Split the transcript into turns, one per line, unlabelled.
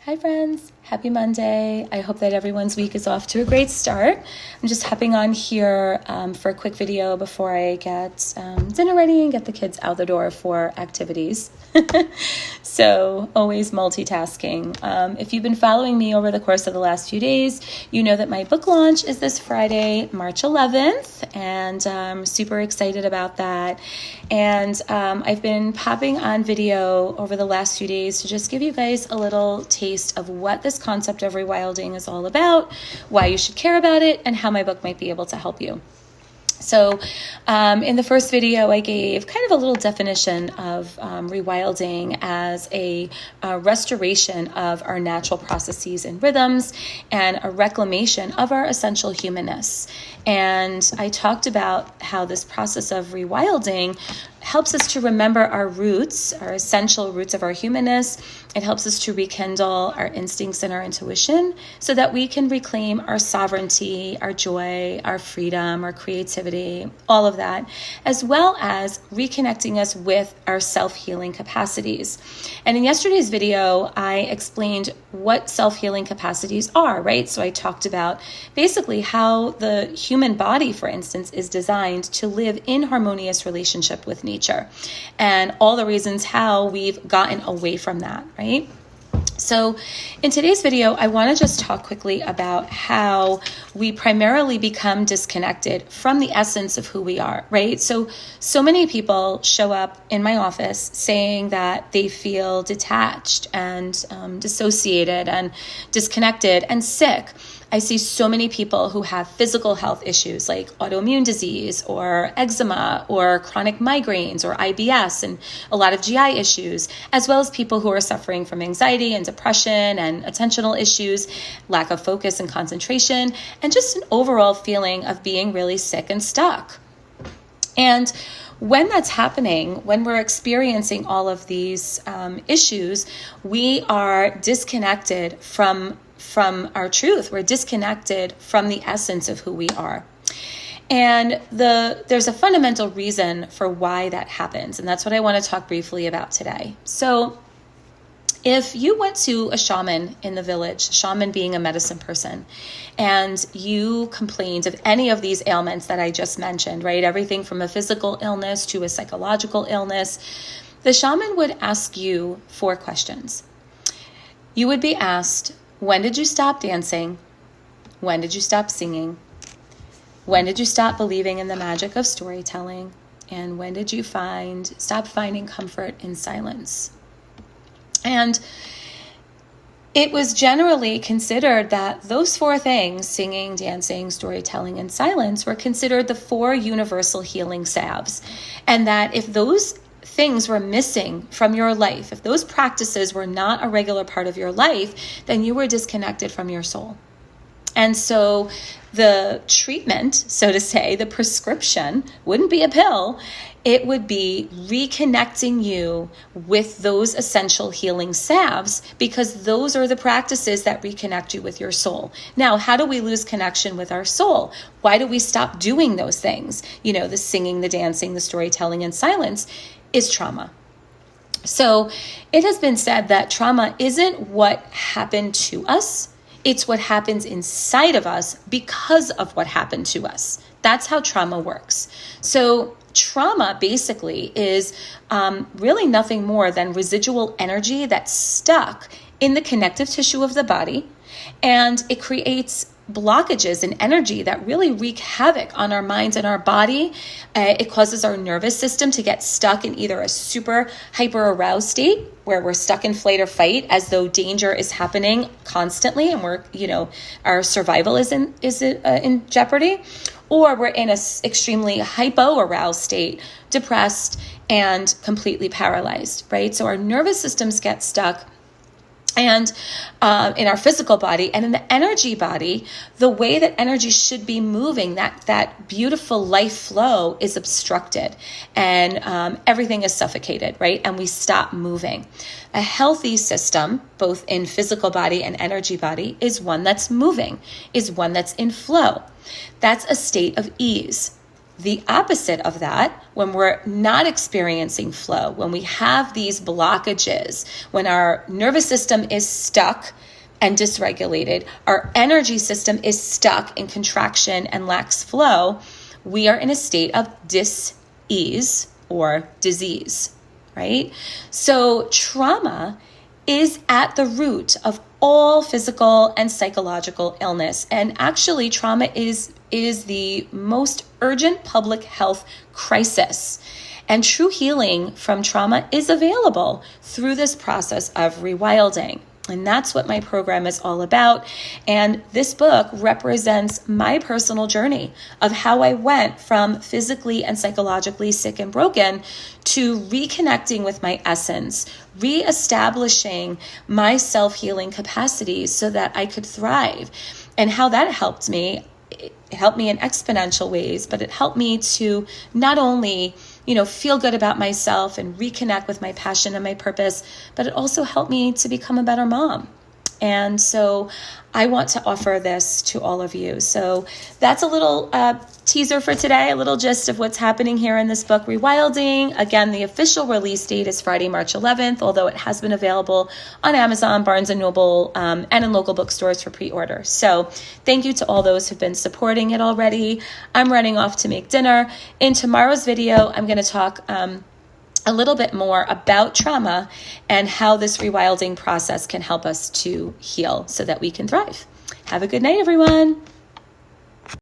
Hi friends, happy Monday. I hope that everyone's week is off to a great start. I'm just hopping on here for a quick video before I get dinner ready and get the kids out the door for activities. So always multitasking. If you've been following me over the course of the last few days, you know that my book launch is this Friday, March 11th, and I'm super excited about that. And I've been popping on video over the last few days to just give you guys a little taste of what this concept of rewilding is all about, why you should care about it, and how my book might be able to help you. So in the first video, I gave kind of a little definition of rewilding as a restoration of our natural processes and rhythms and a reclamation of our essential humanness. And I talked about how this process of rewilding helps us to remember our roots, our essential roots of our humanness. It helps us to rekindle our instincts and our intuition so that we can reclaim our sovereignty, our joy, our freedom, our creativity, all of that, as well as reconnecting us with our self-healing capacities. And in yesterday's video, I explained what self-healing capacities are, right? So I talked about basically how the human body, for instance, is designed to live in harmonious relationship with nature and all the reasons how we've gotten away from that, right? So in today's video, I want to just talk quickly about how we primarily become disconnected from the essence of who we are, right? So many people show up in my office saying that they feel detached and dissociated and disconnected and sick. I see so many people who have physical health issues like autoimmune disease or eczema or chronic migraines or IBS and a lot of GI issues, as well as people who are suffering from anxiety and depression and attentional issues, lack of focus and concentration, and just an overall feeling of being really sick and stuck. And when that's happening, when we're experiencing all of these issues, we are disconnected from our truth. We're disconnected from the essence of who we are. And there's a fundamental reason for why that happens. And that's what I want to talk briefly about today. So if you went to a shaman in the village, shaman being a medicine person, and you complained of any of these ailments that I just mentioned, right? Everything from a physical illness to a psychological illness, the shaman would ask you 4 questions. You would be asked, when did you stop dancing? When did you stop singing? When did you stop believing in the magic of storytelling? And when did you stop finding comfort in silence? And it was generally considered that those 4 things, singing, dancing, storytelling, and silence, were considered the 4 universal healing salves. And that if those things were missing from your life, if those practices were not a regular part of your life, then you were disconnected from your soul. And so the treatment, so to say, the prescription wouldn't be a pill. It would be reconnecting you with those essential healing salves, because those are the practices that reconnect you with your soul. Now, how do we lose connection with our soul? Why do we stop doing those things? You know, the singing, the dancing, the storytelling, and silence is trauma. So it has been said that trauma isn't what happened to us. It's what happens inside of us because of what happened to us. That's how trauma works. So trauma basically is really nothing more than residual energy that's stuck in the connective tissue of the body, and it creates blockages and energy that really wreak havoc on our minds and our body. It causes our nervous system to get stuck in either a super hyper aroused state where we're stuck in flight or fight as though danger is happening constantly and our survival is in jeopardy, or we're in an extremely hypo aroused state, depressed and completely paralyzed, right? So our nervous systems get stuck. And in our physical body and in the energy body, the way that energy should be moving, that beautiful life flow is obstructed, and everything is suffocated, right? And we stop moving. A healthy system, both in physical body and energy body, is one that's moving, is one that's in flow. That's a state of ease. The opposite of that, when we're not experiencing flow, when we have these blockages, when our nervous system is stuck and dysregulated, our energy system is stuck in contraction and lacks flow, we are in a state of dis-ease or disease, right? So trauma is at the root of all physical and psychological illness. And actually, trauma is the most urgent public health crisis. And true healing from trauma is available through this process of rewilding. And that's what my program is all about. And this book represents my personal journey of how I went from physically and psychologically sick and broken to reconnecting with my essence, reestablishing my self-healing capacities so that I could thrive. And how that helped me. It helped me in exponential ways, but it helped me to not only feel good about myself and reconnect with my passion and my purpose, but it also helped me to become a better mom. And so I want to offer this to all of you. So that's a little teaser for today, a little gist of what's happening here in this book, Rewilding. Again, the official release date is Friday, March 11th, although it has been available on Amazon, Barnes & Noble, and in local bookstores for pre-order. So thank you to all those who've been supporting it already. I'm running off to make dinner. In tomorrow's video, I'm going to talk a little bit more about trauma and how this rewilding process can help us to heal so that we can thrive. Have a good night, everyone.